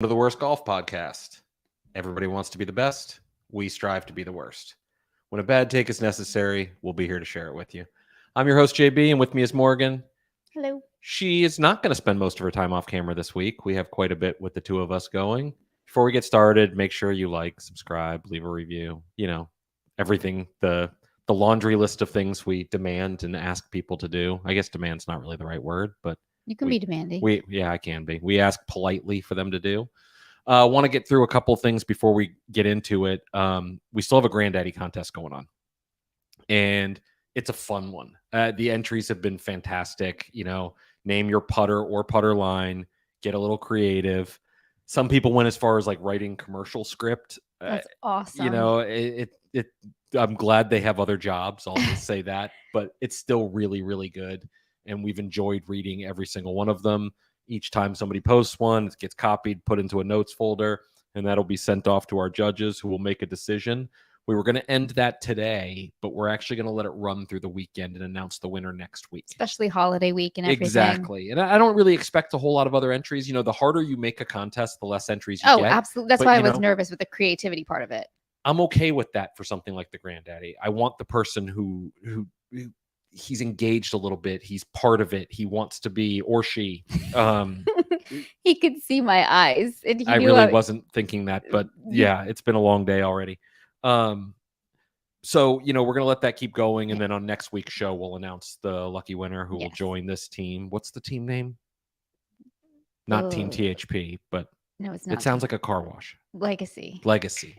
To the Worst Golf Podcast. Everybody wants to be the best. We strive to be the worst. When a bad take is necessary, we'll be here to share it with you. I'm your host, JB, and with me is Morgan. Hello. She is not going to spend most of her time off camera this week. We have quite a bit with the two of us going. Before we get started, make sure you like, subscribe, leave a review. You know, everything, the laundry list of things we demand and ask people to do. I guess demand's not really the right word, but You can be demanding. I can be. We ask politely for them to do. Want to get through a couple things before we get into it. We still have a Grandaddy contest going on, and it's a fun one. The entries have been fantastic. You know, name your putter or putter line. Get a little creative. Some people went as far as like writing commercial script. That's awesome. You know, I'm glad they have other jobs. I'll just say that, but it's still really, really good. And we've enjoyed reading every single one of them. Each time somebody posts one, it gets copied, put into a notes folder, and that'll be sent off to our judges who will make a decision. We were going to end that today, but we're actually going to let it run through the weekend and announce the winner next week. Especially holiday week and everything. Exactly. And I don't really expect a whole lot of other entries. You know, the harder you make a contest, the less entries you get. Oh, absolutely. That's why I was nervous with the creativity part of it. I'm okay with that for something like the Grandaddy. I want the person who he's engaged a little bit. He's part of it. He wants to be, or she. He could see my eyes. And I really wasn't thinking that, but yeah, it's been a long day already. So, you know, we're going to let that keep going. And then on next week's show, we'll announce the lucky winner who will join this team. What's the team name? Not Team THP, but no, it's not. It sounds like a car wash. Legacy.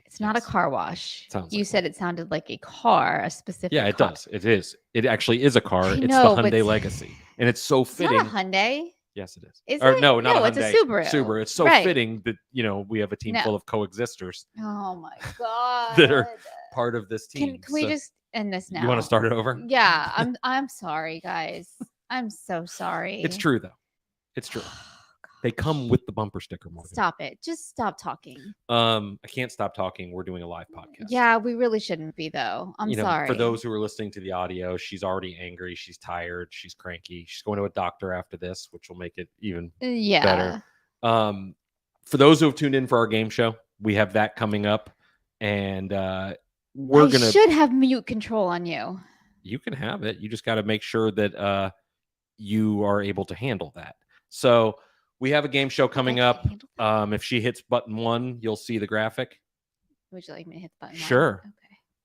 It's not a car wash. You said it sounded like a car, a specific Yeah, it car. does. It is. It actually is a car. It's the Hyundai Legacy. And it's so fitting. It's not a Hyundai. Yes, it is. Is or, it? No, not a Hyundai. It's a Subaru. Subaru. It's so fitting that, you know, we have a team full of coexisters. Oh, my God. That are part of this team. Can we just end this now? You want to start it over? Yeah. I'm sorry, guys. I'm so sorry. It's true, though. It's true. They come with the bumper sticker, Morgan. Stop it. Just stop talking. I can't stop talking. We're doing a live podcast. Yeah, we really shouldn't be, though. I'm sorry. For those who are listening to the audio, she's already angry. She's tired. She's cranky. She's going to a doctor after this, which will make it even better. For those who have tuned in for our game show, we have that coming up. And we're going to... should have mute control on you. You can have it. You just got to make sure that you are able to handle that. So... we have a game show coming up. If she hits button 1, you'll see the graphic. Would you like me to hit the button? Sure.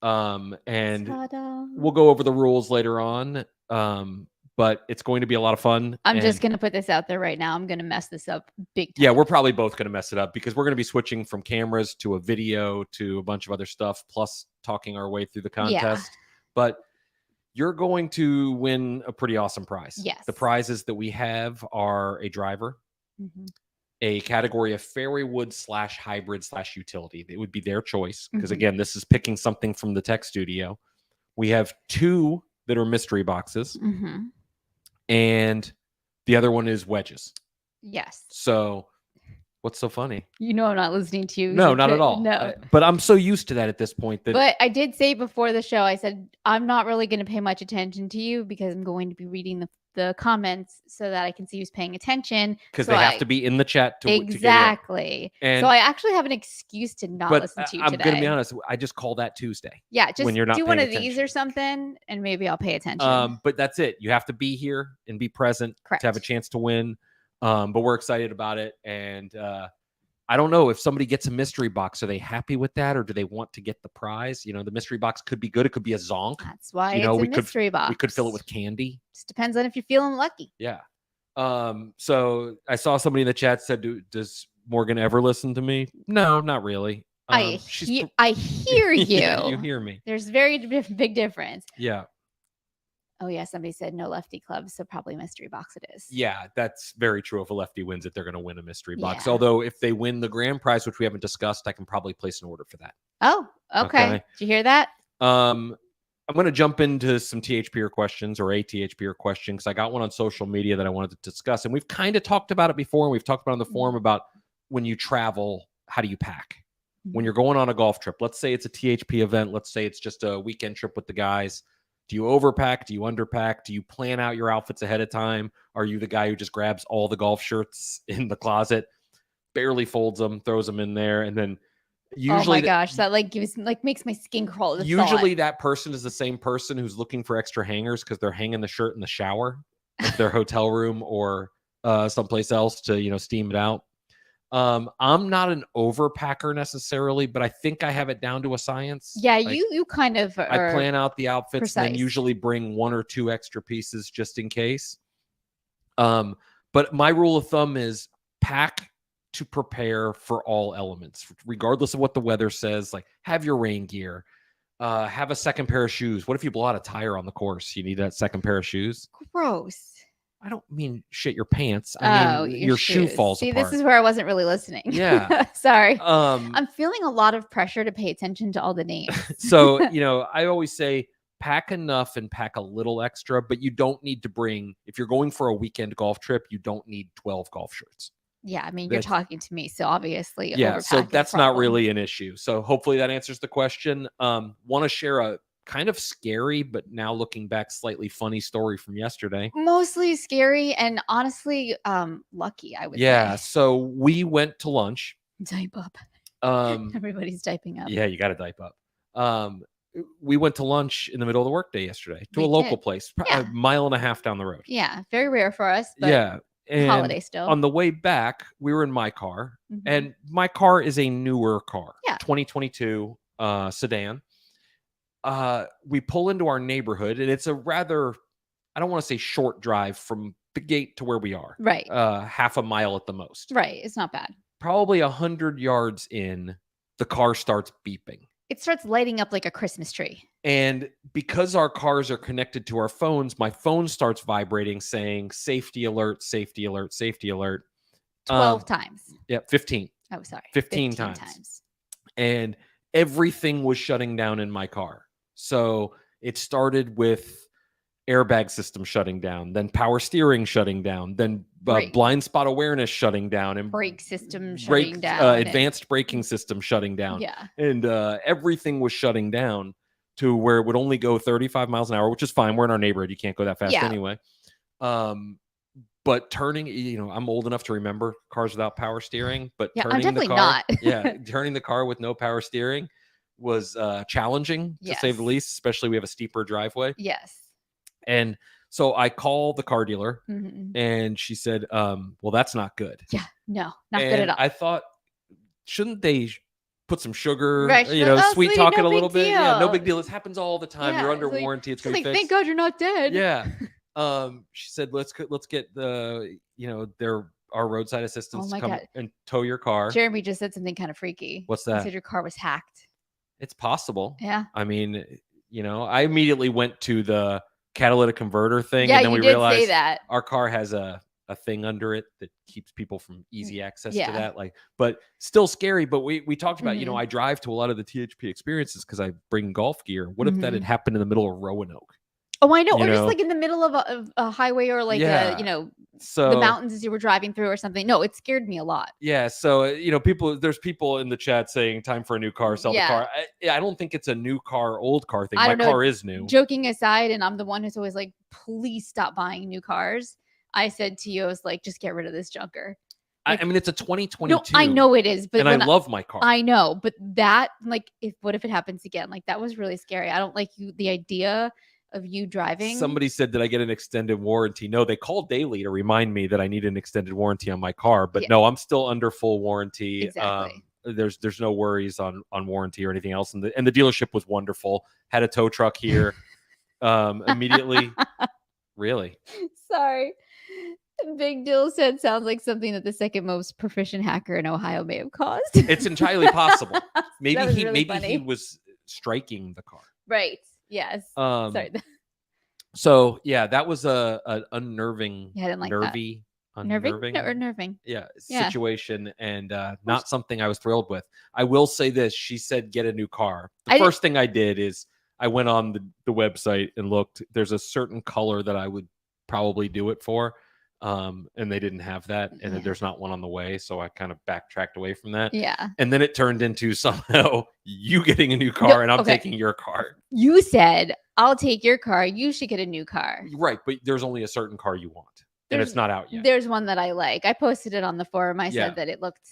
Okay. And Ta-da. we'll go over the rules later on. But it's going to be a lot of fun. I'm just going to put this out there right now. I'm going to mess this up big time. Yeah, we're probably both going to mess it up because we're going to be switching from cameras to a video to a bunch of other stuff, plus talking our way through the contest. Yeah. But you're going to win a pretty awesome prize. Yes. The prizes that we have are a driver. Mm-hmm. A category of fairway wood / hybrid / utility. It would be their choice because again, this is picking something from the tech studio. We have 2 that are mystery boxes, and the other one is wedges. Yes. So, what's so funny? You know, I'm not listening to you. No, not at all. No, but I'm so used to that at this point. But I did say before the show, I said I'm not really going to pay much attention to you because I'm going to be reading the comments so that I can see who's paying attention. Because they have to be in the chat to exactly. And so I actually have an excuse to not listen to you today. I'm going to be honest. I just call that Tuesday. Yeah, just when you're not do one of attention. These or something, and maybe I'll pay attention. But that's it. You have to be here and be present to have a chance to win. But we're excited about it, and I don't know if somebody gets a mystery box. Are they happy with that, or do they want to get the prize? You know, the mystery box could be good. It could be a zonk. That's why it's a mystery box. We could fill it with candy. Just depends on if you're feeling lucky. Yeah. So I saw somebody in the chat said, "Does Morgan ever listen to me?" No, not really. I hear you. Yeah, you hear me. There's very big difference. Yeah. Oh, yeah. Somebody said no lefty clubs, so probably mystery box it is. Yeah, that's very true. If a lefty wins it, they're going to win a mystery box. Although if they win the grand prize, which we haven't discussed, I can probably place an order for that. Oh, okay. Did you hear that? I'm going to jump into some THPer questions or a THPer question because I got one on social media that I wanted to discuss. And we've kind of talked about it before. And we've talked about it on the forum about when you travel, how do you pack? When you're going on a golf trip, let's say it's a THP event. Let's say it's just a weekend trip with the guys. Do you overpack? Do you underpack? Do you plan out your outfits ahead of time? Are you the guy who just grabs all the golf shirts in the closet? barely folds them, throws them in there, and then Oh usually my gosh, that makes my skin crawl. The usually thought. that person is the same person who's looking for extra hangers because they're hanging the shirt in the shower of their hotel room or someplace else to steam it out. I'm not an overpacker necessarily, but I think I have it down to a science. Yeah, Like, you kind of I are plan out the outfits and then precise. usually bring 1 or 2 extra pieces just in case. But my rule of thumb is pack to prepare for all elements, regardless of what the weather says. Like, have your rain gear, have a second pair of shoes. What if you blow out a tire on the course? You need that second pair of shoes. Gross. I don't mean shit your pants. I mean your shoe shoes. falls See, apart. this is where I wasn't really listening. Yeah. Sorry. I'm feeling a lot of pressure to pay attention to all the names. So, I always say pack enough and pack a little extra, but you don't need to bring, if you're going for a weekend golf trip, you don't need 12 golf shirts. Yeah, I mean, you're talking to me, so obviously, yeah, so overpack is a that's not problem. really an issue. So hopefully that answers the question. Want to share a kind of scary, but now looking back, slightly funny story from yesterday. Mostly scary and honestly, lucky, I would Yeah, say. so we went to lunch. Type up. Everybody's typing up. Yeah, you got to type up. We went to lunch in the middle of the workday yesterday to We a local did. place, Yeah. a mile and a half down the road. Yeah, very rare for us, but Yeah. And holiday still. on the way back, we were in my car, Mhm. and my car is a newer car. Yeah. 2022 sedan. We pull into our neighborhood, and it's a rather, I don't want to say short drive from the gate to where we are. Right. Half a mile at the most. Right. It's not bad. Probably 100 yards in, the car starts beeping. It starts lighting up like a Christmas tree. And because our cars are connected to our phones, my phone starts vibrating saying safety alert, safety alert, safety alert. 12 times. Yeah, 15. Oh, sorry. 15 times. And everything was shutting down in my car. So it started with airbag system shutting down, then power steering shutting down, then blind spot awareness shutting down, and brake system shutting down, advanced braking system shutting down. Yeah. And everything was shutting down to where it would only go 35 miles an hour, which is fine. We're in our neighborhood. You can't go that fast anyway. But turning, I'm old enough to remember cars without power steering, but I'm definitely not. Turning the car with no power steering was challenging, to say the least, especially we have a steeper driveway. Yes. And so I call the car dealer, Mhm. and she said, well, that's not good. Yeah, no, not good at all. I thought, shouldn't they put some sugar, right, sweet talk it a little bit? Yeah, no big deal. This happens all the time. You're under warranty. It's going to be fixed. Thank God you're not dead. Yeah. She said, let's get the, our roadside assistants to come and tow your car. Jeremy just said something kind of freaky. What's that? He said your car was hacked. It's possible. Yeah. I mean, I immediately went to the catalytic converter thing. Yeah, and then we did realized say that. Our car has a thing under it that keeps people from easy access to that. But still scary. But we talked about, I drive to a lot of the THP experiences because I bring golf gear. What if that had happened in the middle of Roanoke? Oh, I know. Or just like in the middle of a highway or like, so the mountains as you were driving through or something. No, it scared me a lot. Yeah. So, there's people in the chat saying time for a new car, sell the car. I don't think it's a new car, old car thing. My car is new. Joking aside, and I'm the one who's always like, please stop buying new cars. I said to you, I was like, just get rid of this junker. Like, I mean, it's a 2022. No, I know it is, but I love my car. I know, but that, like, what if it happens again? Like, that was really scary. I don't like the idea of you driving. Somebody said, did I get an extended warranty? No, they called daily to remind me that I need an extended warranty on my car, but no, I'm still under full warranty. Exactly. There's no worries on warranty or anything else. And the dealership was wonderful. Had a tow truck here immediately. Really? Sorry. Big Deal said sounds like something that the second most proficient hacker in Ohio may have caused. It's entirely possible. Maybe he was striking the car. Right. Yes. Sorry. So yeah, that was an unnerving, I didn't like unnerving. Yeah, situation, and not something I was thrilled with. I will say this: she said get a new car. The first thing I did is I went on the website and looked. There's a certain color that I would probably do it for. And they didn't have that, and there's not one on the way, so I kind of backtracked away from that. Yeah. And then it turned into somehow you getting a new car and I'm taking your car. You said, I'll take your car. You should get a new car. Right, but there's only a certain car you want, and it's not out yet. There's one that I like. I posted it on the forum. I said that it looked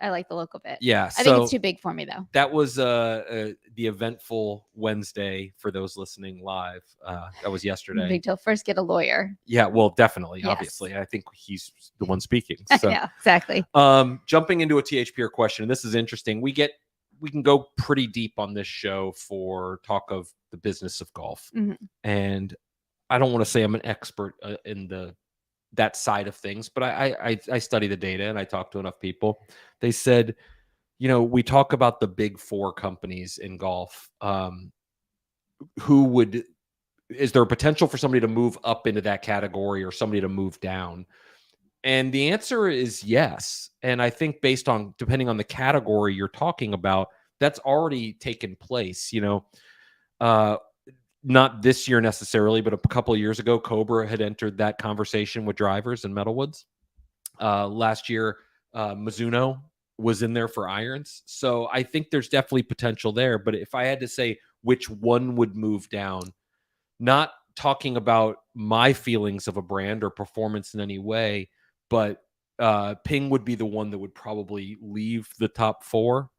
I like the look of it. Yeah. I think it's too big for me though. That was the eventful Wednesday for those listening live. That was yesterday. Big deal. First, get a lawyer. Yeah, well, definitely, Yes. obviously. I think he's the one speaking. So, Yeah, exactly. Jumping into a THPer question, and this is interesting. We can go pretty deep on this show for talk of the business of golf, and I don't want to say I'm an expert in that side of things, but I study the data and I talk to enough people. They said, we talk about the big four companies in golf. Is there a potential for somebody to move up into that category or somebody to move down? And the answer is yes. And I think depending on the category you're talking about, that's already taken place, not this year necessarily, but a couple of years ago, Cobra had entered that conversation with drivers and metalwoods. Last year, Mizuno was in there for irons. So I think there's definitely potential there. But if I had to say which one would move down, not talking about my feelings of a brand or performance in any way, but Ping would be the one that would probably leave the top four,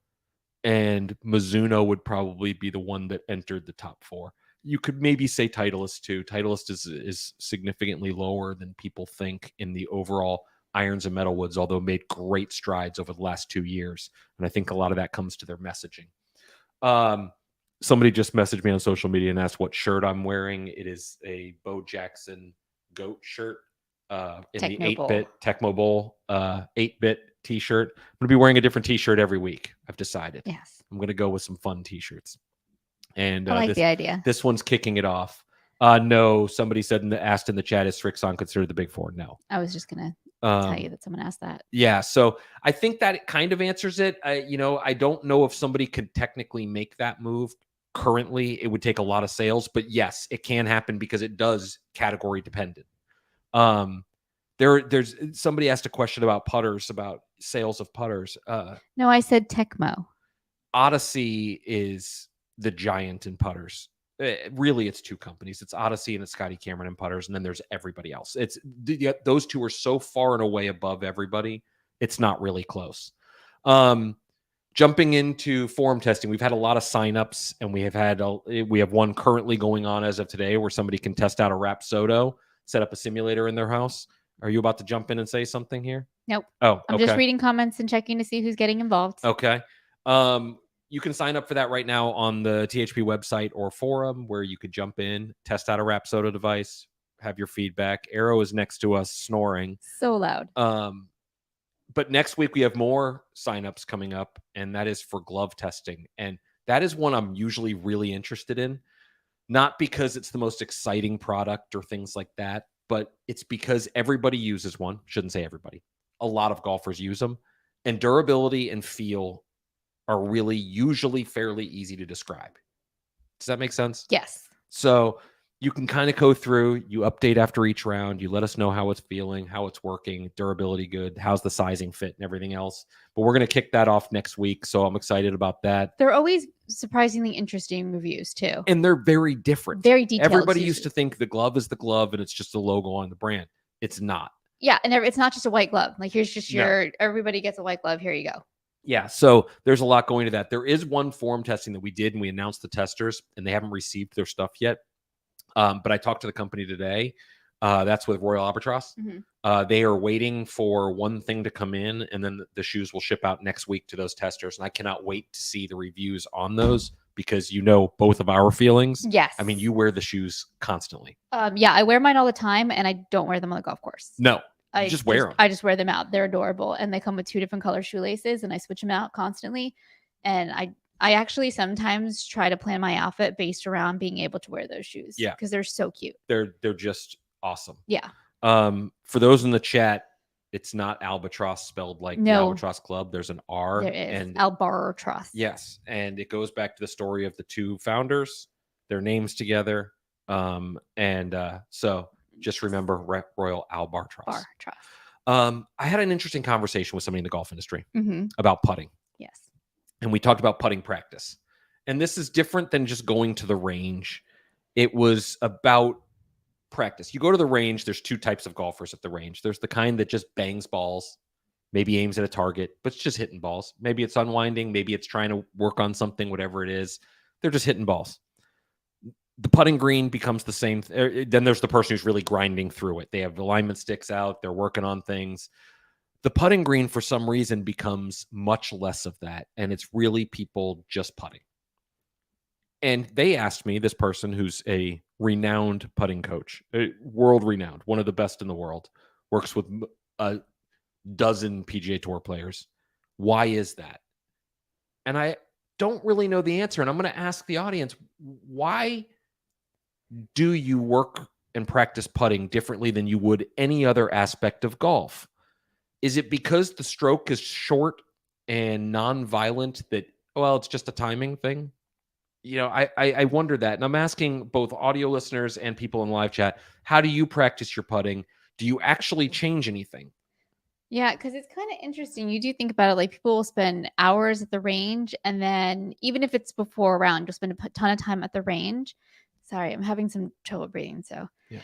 and Mizuno would probably be the one that entered the top four. You could maybe say Titleist too. Titleist is significantly lower than people think in the overall irons and metalwoods, although made great strides over the last 2 years. And I think a lot of that comes to their messaging. Somebody just messaged me on social media and asked what shirt I'm wearing. It is a Bo Jackson goat shirt in the 8-bit Tecmo Bowl 8-bit t-shirt. I'm going to be wearing a different t-shirt every week. I've decided. Yes. I'm going to go with some fun t-shirts. And I like the idea. This one's kicking it off. No, somebody asked in the chat, is Srixon considered the big four? No. I was just going to tell you that someone asked that. Yeah. So I think that it kind of answers it. I don't know if somebody could technically make that move currently. It would take a lot of sales, but yes, it can happen because it does category dependent. There's somebody asked a question about putters, about sales of putters. No, I said Tecmo. Odyssey is the giant in putters. Really, it's two companies. It's Odyssey and it's Scotty Cameron in putters, and then there's everybody else. Those two are so far and away above everybody. It's not really close. Jumping into forum testing, we've had a lot of signups, and we have one currently going on as of today where somebody can test out a Rapsodo, set up a simulator in their house. Are you about to jump in and say something here? Nope. Oh, I'm just reading comments and checking to see who's getting involved. Okay. You can sign up for that right now on the THP website or forum, where you could jump in, test out a Rapsodo device, have your feedback. Arrow is next to us snoring. So loud. But next week we have more signups coming up, and that is for glove testing. And that is one I'm usually really interested in, not because it's the most exciting product or things like that, but it's because everybody uses one. Shouldn't say everybody. A lot of golfers use them, and durability and feel are really usually fairly easy to describe. Does that make sense? Yes. So you can kind of go through, you update after each round, you let us know how it's feeling, how it's working, durability good, how's the sizing fit and everything else. But we're going to kick that off next week, so I'm excited about that. They're always surprisingly interesting reviews too. And they're very different. Very detailed. Everybody used to think the glove is the glove and it's just a logo on the brand. It's not. Yeah, and it's not just a white glove. Like, here's just everybody gets a white glove. Here you go. Yeah, so there's a lot going to that. There is one forum testing that we did, and we announced the testers, and they haven't received their stuff yet. But I talked to the company today. That's with Royal Albatross. Mm-hmm. They are waiting for one thing to come in, and then the shoes will ship out next week to those testers. And I cannot wait to see the reviews on those, because both of our feelings. Yes. I mean, you wear the shoes constantly. Yeah, I wear mine all the time, and I don't wear them on the golf course. No. I just wear them. I just wear them out. They're adorable, and they come with 2 different color shoelaces, and I switch them out constantly. And I actually sometimes try to plan my outfit based around being able to wear those shoes. Yeah, because they're so cute. They're just awesome. Yeah. For those in the chat, it's not Albatross spelled like the Albatross Club. There's an R. There is. And Albatross. Yes, and it goes back to the story of the two founders, their names together, so. Just remember Royal Albatross. I had an interesting conversation with somebody in the golf industry about putting. Yes. And we talked about putting practice. And this is different than just going to the range. It was about practice. You go to the range, there's 2 types of golfers at the range. There's the kind that just bangs balls maybe aims at a target, but it's just hitting balls. Maybe it's unwinding, maybe it's trying to work on something, whatever it is. They're just hitting balls. The putting green becomes the same. Then there's the person who's really grinding through it. They have alignment sticks out. They're working on things. The putting green, for some reason, becomes much less of that. And it's really people just putting. And they asked me, this person who's a renowned putting coach, world renowned, one of the best in the world, works with a dozen PGA Tour players. Why is that? And I don't really know the answer. And I'm going to ask the audience, why do you work and practice putting differently than you would any other aspect of golf? Is it because the stroke is short and non-violent that, well, it's just a timing thing? I wonder that. And I'm asking both audio listeners and people in live chat, how do you practice your putting? Do you actually change anything? Yeah, because it's kind of interesting. You do think about it, like people will spend hours at the range, and then even if it's before a round, you'll spend a ton of time at the range. Sorry, I'm having some trouble breathing. So yeah.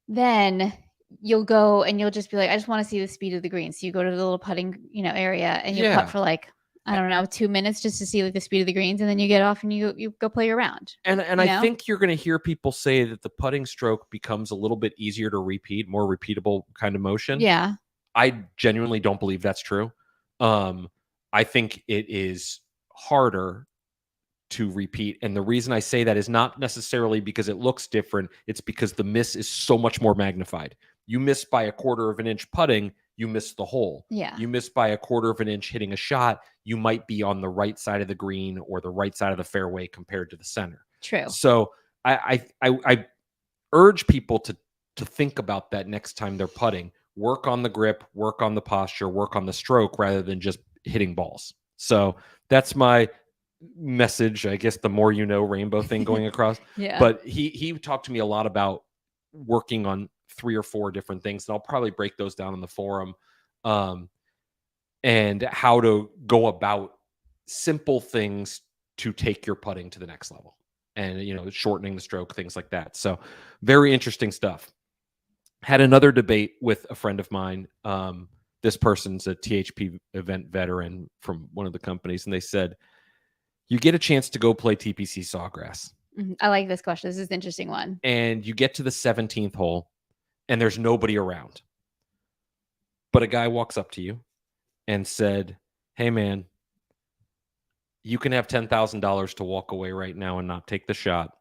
Then you'll go and you'll just be like, I just want to see the speed of the green. So you go to the little putting, area, and you putt for like, I don't know, 2 minutes just to see like the speed of the greens, and then you get off and you go play your round. And I think you're going to hear people say that the putting stroke becomes a little bit easier to repeat, more repeatable kind of motion. Yeah. I genuinely don't believe that's true. I think it is harder to repeat. And the reason I say that is not necessarily because it looks different. It's because the miss is so much more magnified. You miss by 1/4 of an inch putting, you miss the hole. Yeah. You miss by 1/4 of an inch hitting a shot, you might be on the right side of the green or the right side of the fairway compared to the center. True. So I urge people to think about that next time they're putting. Work on the grip, work on the posture, work on the stroke rather than just hitting balls. So that's my message. I guess the more you know rainbow thing going across. Yeah. But he talked to me a lot about working on 3 or 4 different things. And I'll probably break those down in the forum. And how to go about simple things to take your putting to the next level. And, shortening the stroke, things like that. So very interesting stuff. Had another debate with a friend of mine. This person's a THP event veteran from one of the companies. And they said, you get a chance to go play TPC Sawgrass. I like this question. This is an interesting one. And you get to the 17th hole and there's nobody around. But a guy walks up to you and said, hey, man, you can have $10,000 to walk away right now and not take the shot.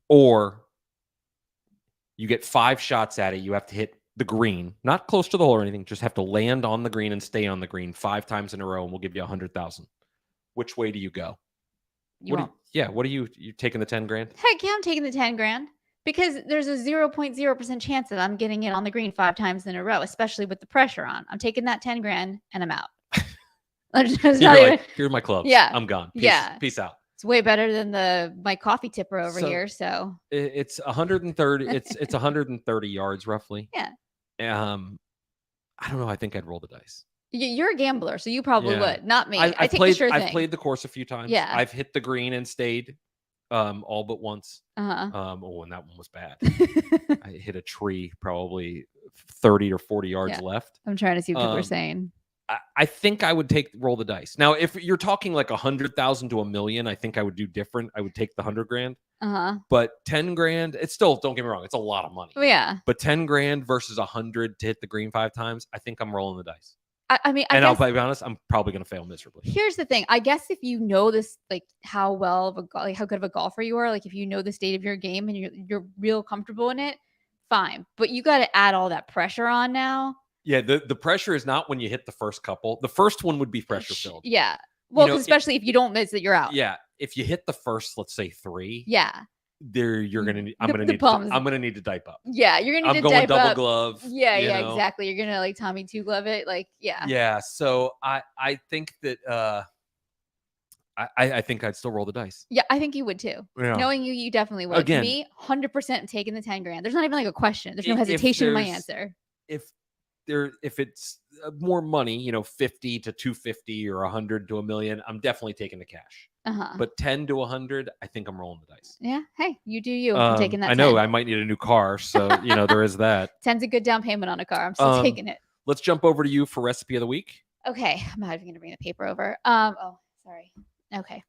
Or you get 5 shots at it. You have to hit the green, not close to the hole or anything. Just have to land on the green and stay on the green 5 times in a row, and we'll give you $100,000. Which way do you go? What are you taking the 10 grand? Heck yeah, I'm taking the 10 grand because there's a 0.0% chance that I'm getting it on the green 5 times in a row, especially with the pressure on. I'm taking that 10 grand and I'm out. Here's my clubs. Yeah. I'm gone. Peace out. It's way better than my coffee tipper over here. So it's 130. It's 130 yards roughly. Yeah. I don't know. I think I'd roll the dice. You're a gambler, so you probably would. Not me. I take the sure thing. I've played the course a few times. Yeah. I've hit the green and stayed all but once. Uh-huh. And that one was bad. I hit a tree probably 30 or 40 yards left. I'm trying to see what people are saying. I think I would roll the dice. Now, if you're talking like 100,000 to $1 million, I think I would do different. I would take the 100 grand. But 10 grand, it's still, don't get me wrong, it's a lot of money. Oh, yeah. But 10 grand versus 100 to hit the green 5 times, I think I'm rolling the dice. I mean, I'll be honest, I'm probably going to fail miserably. Here's the thing. I guess if you know this, like how good of a golfer you are, like if you know the state of your game and you're real comfortable in it, fine. But you got to add all that pressure on now. Yeah, the pressure is not when you hit the first couple. The first one would be pressure filled. Yeah. Well, especially if you don't miss it, you're out. Yeah. If you hit the first, let's say 3. Yeah. I'm gonna need to dipe up. Yeah, you're gonna need to dipe up. I'm going double up. glove. Yeah, exactly. You're gonna like Tommy 2 glove it. Like, yeah. Yeah. So I think that I think I'd still roll the dice. Yeah, I think you would too. Yeah. Knowing you definitely would. Again, me, 100% taking the 10 grand. There's not even like a question. There's no hesitation in my answer. If it's more money, 50 to 250 or 100 to $1 million, I'm definitely taking the cash. But 10 to 100, I think I'm rolling the dice. Yeah. Hey, you do you. I'm taking that. I know 10. I might need a new car, so there is that. 10's a good down payment on a car. I'm still taking it. let's jump over to you for recipe of the week. Okay, I'm not even gonna bring the paper over. Oh, sorry. Okay.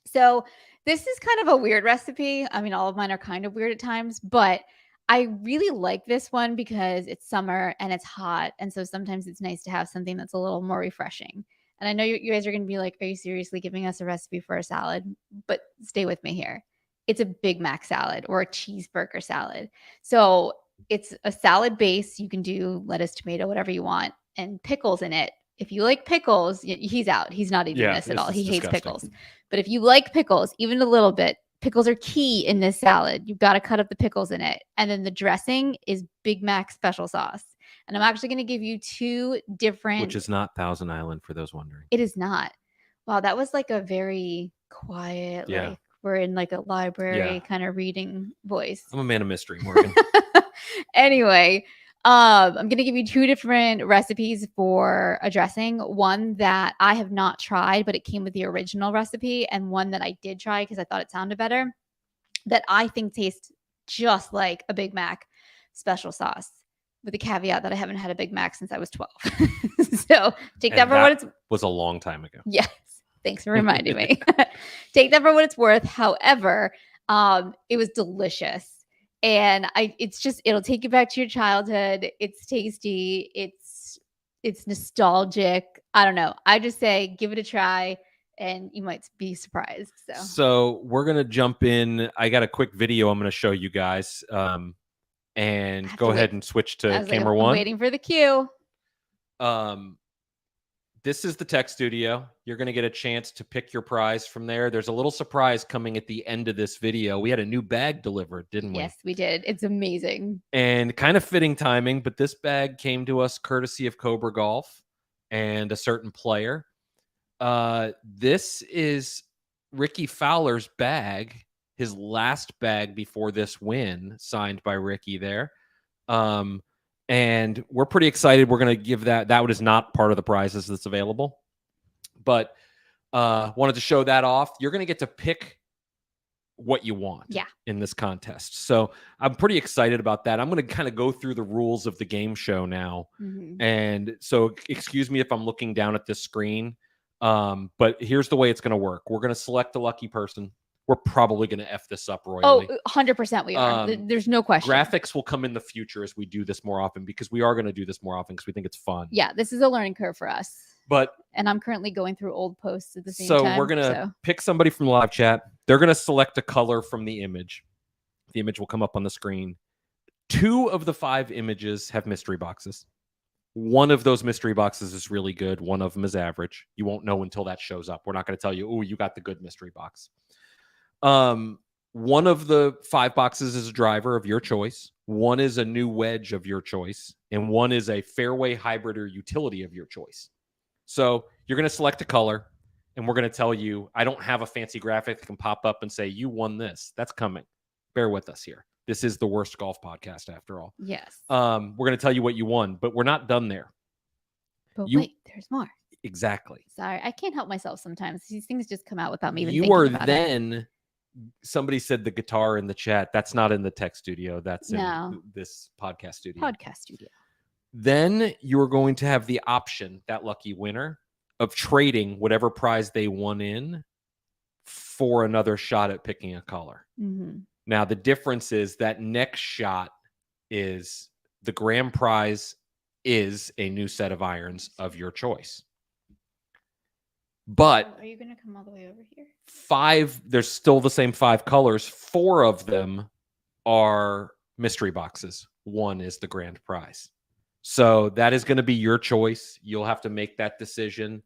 So this is kind of a weird recipe. I mean, all of mine are kind of weird at times, but I really like this one because it's summer and it's hot. And so sometimes it's nice to have something that's a little more refreshing. And I know you guys are going to be like, are you seriously giving us a recipe for a salad? But stay with me here. It's a Big Mac salad or a cheeseburger salad. So it's a salad base. You can do lettuce, tomato, whatever you want, and pickles in it. If you like pickles, he's out. He's not eating this at all. He hates pickles. But if you like pickles, even a little bit, pickles are key in this salad. You've got to cut up the pickles in it. And then the dressing is Big Mac special sauce. And I'm actually going to give you two different. Which is not Thousand Island, for those wondering. It is not. Wow, that was like a very quiet, like we're in like a library kind of reading voice. I'm a man of mystery, Morgan. Anyway, I'm going to give you two different recipes for a dressing. One that I have not tried, but it came with the original recipe, and one that I did try because I thought it sounded better, that I think tastes just like a Big Mac special sauce, with the caveat that I haven't had a Big Mac since I was 12. So take that for what it's... was a long time ago. Yes. Thanks for reminding me. Take that for what it's worth. However, it was delicious. And it'll take you back to your childhood. It's tasty. It's nostalgic. I don't know. I just say give it a try and you might be surprised. So we're going to jump in. I got a quick video I'm going to show you guys. And go ahead and switch to camera one. I'm waiting for the cue. This is the tech studio. You're going to get a chance to pick your prize from there. There's a little surprise coming at the end of this video. We had a new bag delivered, didn't we? Yes, we did. It's amazing. And kind of fitting timing, but this bag came to us courtesy of Cobra Golf and a certain player. This is Ricky Fowler's bag, his last bag before this win, signed by Ricky there. And we're pretty excited. We're going to give that. That is not part of the prizes that's available. But wanted to show that off. You're going to get to pick what you want in this contest. So I'm pretty excited about that. I'm going to kind of go through the rules of the game show now. And so excuse me if I'm looking down at this screen. But here's the way it's going to work. We're going to select a lucky person. We're probably going to F this up royally. Oh, 100% we are. There's no question. Graphics will come in the future as we do this more often, because we are going to do this more often because we think it's fun. Yeah, this is a learning curve for us. And I'm currently going through old posts at the same time. So we're going to pick somebody from the live chat. They're going to select a color from the image. The image will come up on the screen. 2 of the 5 images have mystery boxes. One of those mystery boxes is really good. One of them is average. You won't know until that shows up. We're not going to tell you, oh, you got the good mystery box. One of the 5 boxes is a driver of your choice. One is a new wedge of your choice. And one is a fairway hybrid or utility of your choice. So you're going to select a color, and we're going to tell you, I don't have a fancy graphic that can pop up and say, you won this. That's coming. Bear with us here. This is the worst golf podcast after all. Yes. We're going to tell you what you won, but we're not done there. But wait, there's more. Exactly. Sorry. I can't help myself sometimes. These things just come out without me even thinking about it. Somebody said the guitar in the chat. That's not in the tech studio. That's in this podcast studio. Then you're going to have the option, that lucky winner, of trading whatever prize they won in for another shot at picking a color. Now, the difference is that next shot is the grand prize is a new set of irons of your choice. But are you going to come all the way over here? 5, there's still the same 5 colors. 4 of them are mystery boxes. 1 is the grand prize. So that is going to be your choice. You'll have to make that decision.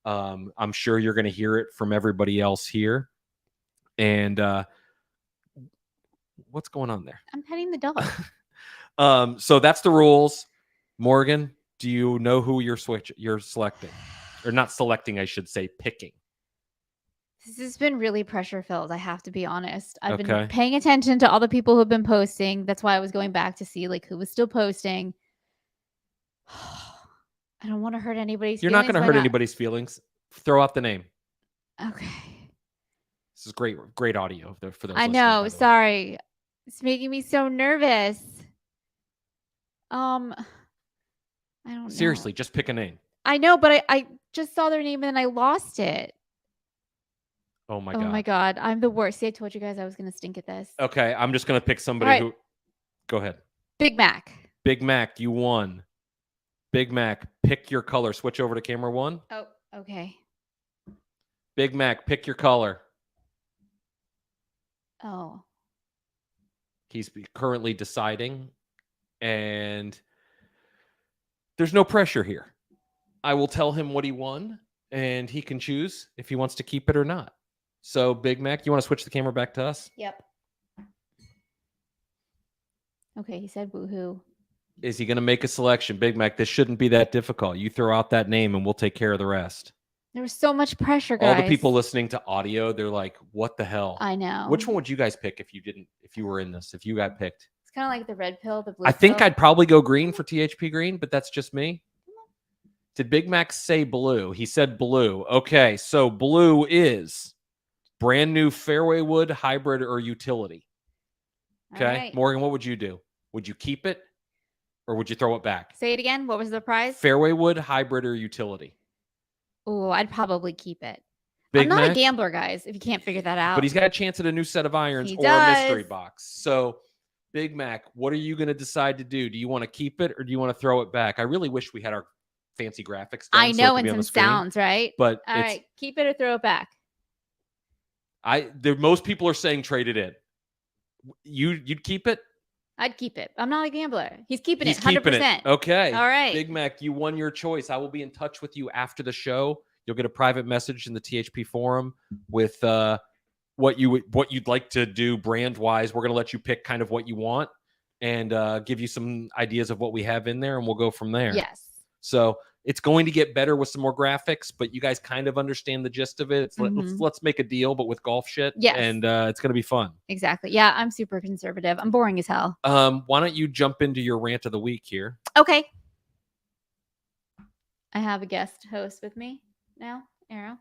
I'm sure you're going to hear it from everybody else here. And what's going on there? I'm petting the dog. So that's the rules. Morgan, do you know who you're selecting? Or not selecting, I should say, picking. This has been really pressure filled. I have to be honest. I've been paying attention to all the people who've been posting. That's why I was going back to see like who was still posting. I don't want to hurt anybody's feelings. You're not going to hurt anybody's feelings. Throw out the name. Okay. This is great audio for those. I know. Sorry. It's making me so nervous. I don't know. Seriously, just pick a name. I know, but I just saw their name and then I lost it. Oh my Oh god. my god, I'm the worst. See, I told you guys I was gonna stink at this. Okay, I'm just gonna pick somebody who. Go ahead. Big Mac. Big Mac, you won. Big Mac, pick your color. Switch over to camera 1. Oh, okay. Big Mac, pick your color. Oh. He's currently deciding, and there's no pressure here. I will tell him what he won, and he can choose if he wants to keep it or not. So, Big Mac, you want to switch the camera back to us? Yep. Okay, he said woohoo. Is he going to make a selection? Big Mac, this shouldn't be that difficult. You throw out that name, and we'll take care of the rest. There was so much pressure, guys. All the people listening to audio, they're like, what the hell? I know. Which one would you guys pick if you were in this, if you got picked? It's kind of like the red pill, the blue I think pill. I'd probably go green for THP green, but that's just me. Did Big Mac say blue? He said blue. Okay, so blue is brand new fairway wood, hybrid, or utility. Okay, right. Morgan, what would you do? Would you keep it or would you throw it back? Say it again. What was the prize? Fairway wood, hybrid, or utility? Oh, I'd probably keep it. Big I'm not Mac? A gambler, guys, if you can't figure that out. But he's got a chance at a new set of irons He or a mystery does. box. So, Big Mac, what are you going to decide to do? Do you want to keep it or do you want to throw it back? I really wish we had our fancy graphics done. I know, and some sounds, right? But all right, keep it or throw it back. Most people are saying trade it in. You'd keep it? I'd keep it. I'm not a gambler. He's keeping it 100%. Keeping it. Okay. All right. Big Mac, you won your choice. I will be in touch with you after the show. You'll get a private message in the THP forum with what you'd like to do brand wise. We're going to let you pick kind of what you want and give you some ideas of what we have in there, and we'll go from there. Yes. So it's going to get better with some more graphics, but you guys kind of understand the gist of it. Let's make a deal, but with golf shit. Yes. And it's going to be fun. Exactly. Yeah, I'm super conservative. I'm boring as hell. Why don't you jump into your rant of the week here? Okay. I have a guest host with me now, Arrow.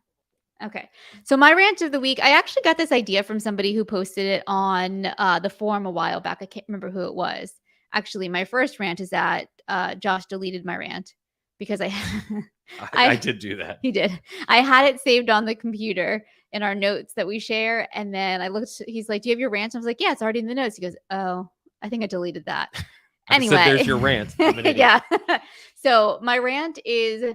Okay. So my rant of the week, I actually got this idea from somebody who posted it on the forum a while back. I can't remember who it was. Actually, my first rant is that Josh deleted my rant because I did do that. He did. I had it saved on the computer in our notes that we share. And then I looked, he's like, do you have your rant? I was like, yeah, it's already in the notes. He goes, oh, I think I deleted that. Anyway. There's your rant. Yeah. So my rant is,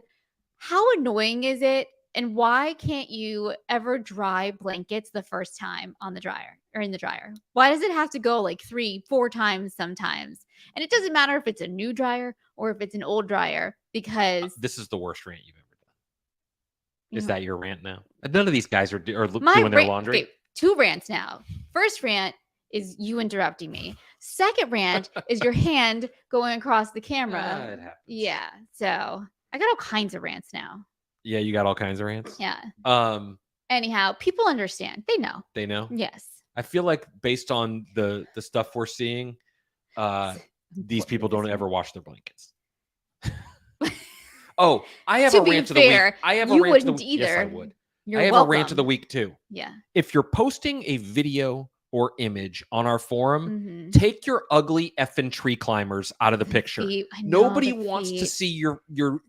how annoying is it? And why can't you ever dry blankets the first time on the dryer or in the dryer? Why does it have to go like 3-4 times sometimes? And it doesn't matter if it's a new dryer or if it's an old dryer, because this is the worst rant you've ever done. Is that your rant now? None of these guys are doing their laundry. Okay, 2 rants now. First rant is you interrupting me. Second rant is your hand going across the camera. It happens. Yeah. So I got all kinds of rants now. Yeah, you got all kinds of rants. Yeah. Anyhow, people understand. They know. They know. Yes. I feel like based on the stuff we're seeing, these people don't ever wash their blankets. Oh, I have a rant of the week. I have a rant of the week. Either. Yes, I would. You're I have welcome. a rant of the week too. Yeah. If you're posting a video or image on our forum, take your ugly effing tree climbers out of the picture. Nobody wants to see your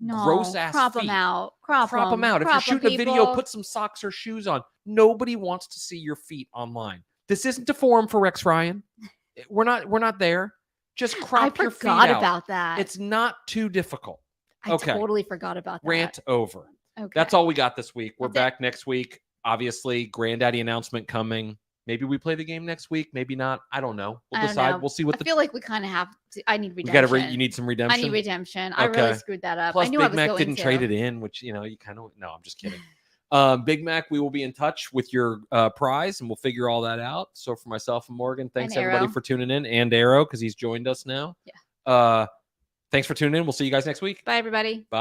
gross ass crop feet. Them out. Crop them out. If you're shooting a video, put some socks or shoes on. Nobody wants to see your feet online. This isn't a forum for Rex Ryan. We're not there. Just crop your feet out. I forgot about that. It's not too difficult. I totally forgot about that. Rant over. Okay. That's all we got this week. We're back next week. Obviously, Grandaddy announcement coming. Maybe we play the game next week. Maybe not. I don't know. We'll decide. We'll see what I feel like we kind of have to. I need redemption. You need some redemption? I need redemption. Okay. I really screwed that up. Plus, I knew Big Mac didn't trade it in, which, you kind of... No, I'm just kidding. Big Mac, we will be in touch with your prize, and we'll figure all that out. So for myself and Morgan, thanks everybody for tuning in. And Arrow, because he's joined us now. Yeah. Thanks for tuning in. We'll see you guys next week. Bye, everybody. Bye.